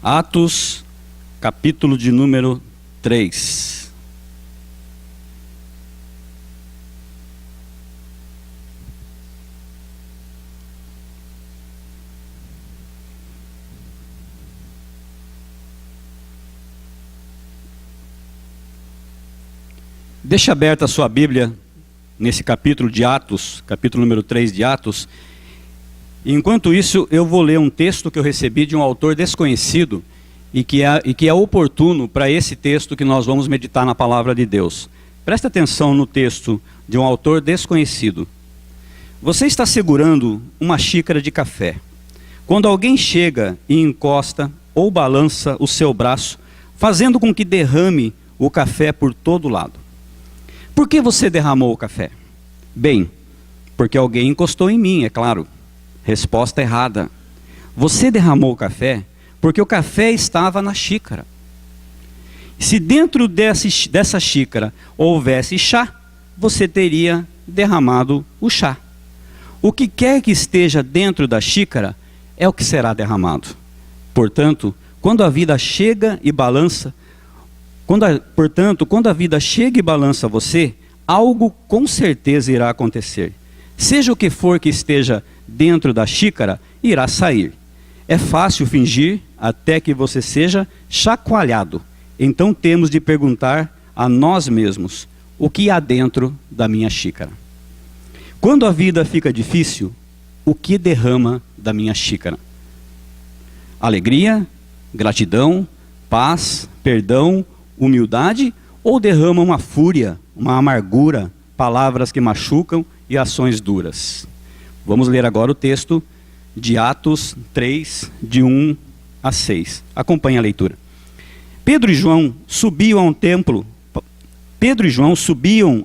Atos, capítulo de número 3. Deixa aberta a sua Bíblia nesse capítulo de Atos, capítulo número 3 de Atos. Enquanto isso, eu vou ler um texto que eu recebi de um autor desconhecido e que é oportuno para esse texto que nós vamos meditar na palavra de Deus. Presta atenção no texto de um autor desconhecido. Você está segurando uma xícara de café. Quando alguém chega e encosta ou balança o seu braço, fazendo com que derrame o café por todo lado. Por que você derramou o café? Bem, porque alguém encostou em mim, é claro. Resposta errada. Você derramou o café porque o café estava na xícara. Se dentro dessa xícara houvesse chá, você teria derramado o chá. O que quer que esteja dentro da xícara é o que será derramado. Portanto, quando a vida chega e balança, quando a vida chega e balança você, algo com certeza irá acontecer. Seja o que for que esteja dentro da xícara, irá sair. É fácil fingir até que você seja chacoalhado. Então temos de perguntar a nós mesmos, o que há dentro da minha xícara? Quando a vida fica difícil, o que derrama da minha xícara? Alegria, gratidão, paz, perdão, humildade, ou derrama uma fúria, uma amargura, palavras que machucam e ações duras? Vamos ler agora o texto de Atos 3, de 1 a 6. Acompanhe a leitura. Pedro e João subiam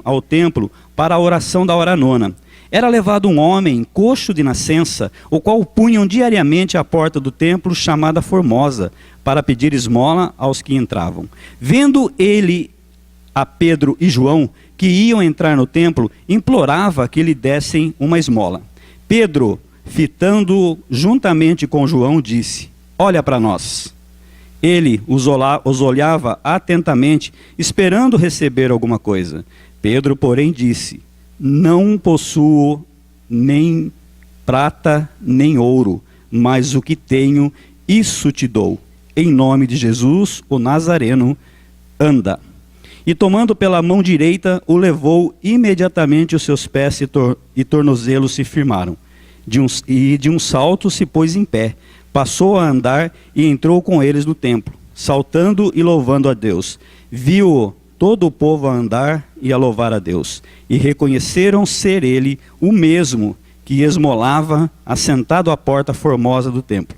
ao templo para a oração da hora nona. Era levado um homem coxo de nascença, o qual punham diariamente à porta do templo chamada Formosa, para pedir esmola aos que entravam. Vendo ele a Pedro e João, que iam entrar no templo, implorava que lhe dessem uma esmola. Pedro, fitando-o juntamente com João, disse: olha para nós. Ele os olhava atentamente, esperando receber alguma coisa. Pedro, porém, disse: não possuo nem prata nem ouro, mas o que tenho, isso te dou. Em nome de Jesus, o Nazareno, anda. E tomando pela mão direita, o levou. Imediatamente os seus pés e tornozelos se firmaram. De um salto se pôs em pé, passou a andar e entrou com eles no templo, saltando e louvando a Deus. Viu todo o povo a andar e a louvar a Deus, e reconheceram ser ele o mesmo que esmolava assentado à porta formosa do templo.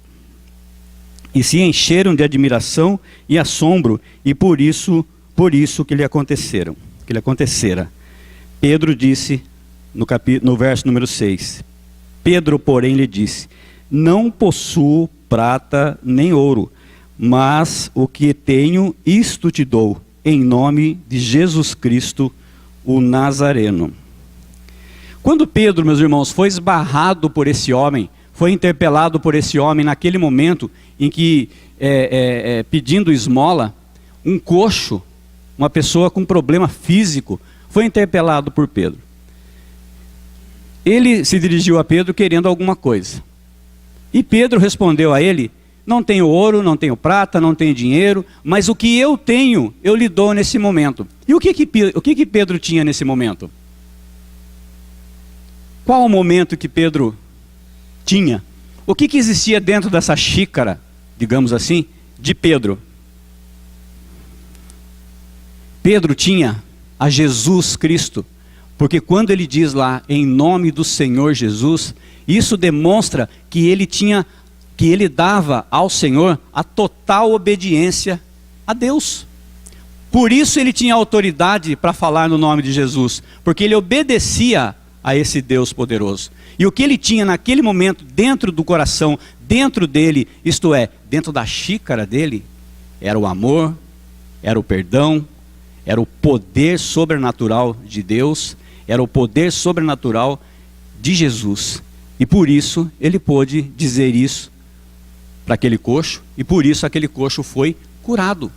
E se encheram de admiração e assombro, e por isso que lhe acontecera. Pedro disse, no verso número 6, Pedro, porém, lhe disse: não possuo prata nem ouro, mas o que tenho, isto te dou, em nome de Jesus Cristo, o Nazareno. Quando Pedro, meus irmãos, foi esbarrado por esse homem, foi interpelado por esse homem naquele momento em que, pedindo esmola, um coxo, uma pessoa com problema físico, foi interpelado por Pedro. Ele se dirigiu a Pedro querendo alguma coisa. E Pedro respondeu a ele: não tenho ouro, não tenho prata, não tenho dinheiro, mas o que eu tenho, eu lhe dou nesse momento. E o que Pedro tinha nesse momento? Qual o momento que Pedro tinha? O que existia dentro dessa xícara, digamos assim, de Pedro? Pedro tinha a Jesus Cristo, porque quando ele diz lá, em nome do Senhor Jesus, isso demonstra que ele dava ao Senhor a total obediência a Deus. Por isso ele tinha autoridade para falar no nome de Jesus, porque ele obedecia a esse Deus poderoso. E o que ele tinha naquele momento dentro do coração, dentro dele, isto é, dentro da xícara dele, era o amor, era o perdão, era o poder sobrenatural de Deus, era o poder sobrenatural de Jesus. E por isso ele pôde dizer isso para aquele coxo, e por isso aquele coxo foi curado.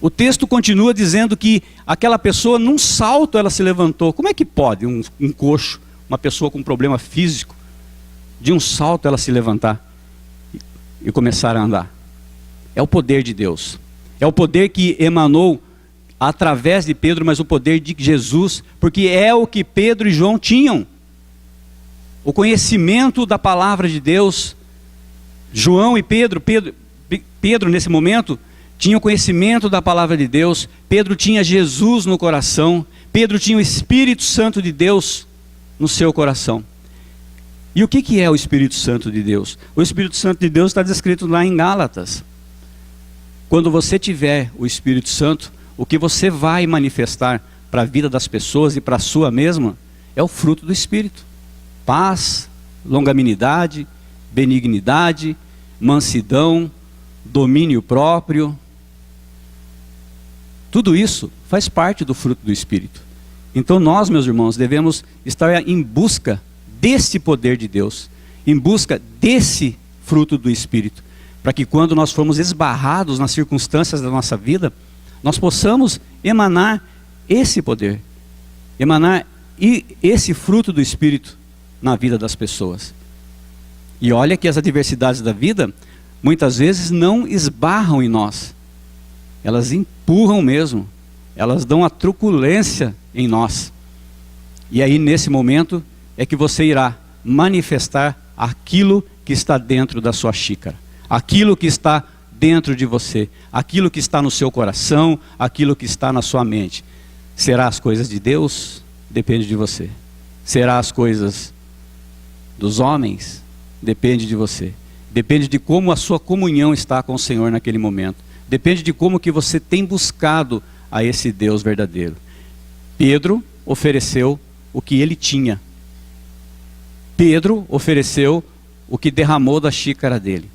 O texto continua dizendo que aquela pessoa, num salto, ela se levantou. Como é que pode um coxo, uma pessoa com problema físico, de um salto ela se levantar e começar a andar? É o poder de Deus. É o poder que emanou através de Pedro, mas o poder de Jesus, porque é o que Pedro e João tinham. O conhecimento da palavra de Deus. João e Pedro nesse momento, tinham conhecimento da palavra de Deus. Pedro tinha Jesus no coração. Pedro tinha o Espírito Santo de Deus no seu coração. E o que é o Espírito Santo de Deus? O Espírito Santo de Deus está descrito lá em Gálatas. Quando você tiver o Espírito Santo, o que você vai manifestar para a vida das pessoas e para a sua mesma, é o fruto do Espírito. Paz, longanimidade, benignidade, mansidão, domínio próprio. Tudo isso faz parte do fruto do Espírito. Então nós, meus irmãos, devemos estar em busca desse poder de Deus, em busca desse fruto do Espírito, para que quando nós formos esbarrados nas circunstâncias da nossa vida, nós possamos emanar esse poder, emanar esse fruto do Espírito na vida das pessoas. E olha que as adversidades da vida, muitas vezes não esbarram em nós, elas empurram mesmo, elas dão a truculência em nós. E aí nesse momento é que você irá manifestar aquilo que está dentro da sua xícara, aquilo que está dentro de você, aquilo que está no seu coração, aquilo que está na sua mente. Será as coisas de Deus? Depende de você. Será as coisas dos homens? Depende de você. Depende de como a sua comunhão está com o Senhor naquele momento. Depende de como que você tem buscado a esse Deus verdadeiro. Pedro ofereceu o que ele tinha. Pedro ofereceu o que derramou da xícara dele.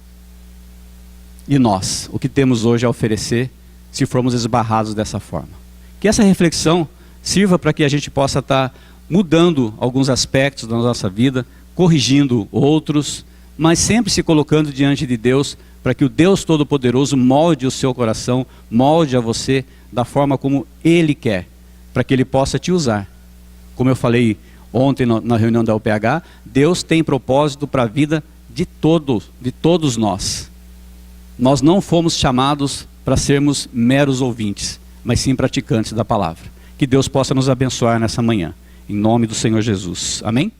E nós, o que temos hoje a oferecer, se formos esbarrados dessa forma? Que essa reflexão sirva para que a gente possa estar mudando alguns aspectos da nossa vida, corrigindo outros, mas sempre se colocando diante de Deus, para que o Deus Todo-Poderoso molde o seu coração, molde a você da forma como Ele quer, para que Ele possa te usar. Como eu falei ontem na reunião da UPH, Deus tem propósito para a vida de todos nós. Nós não fomos chamados para sermos meros ouvintes, mas sim praticantes da palavra. Que Deus possa nos abençoar nessa manhã, em nome do Senhor Jesus. Amém?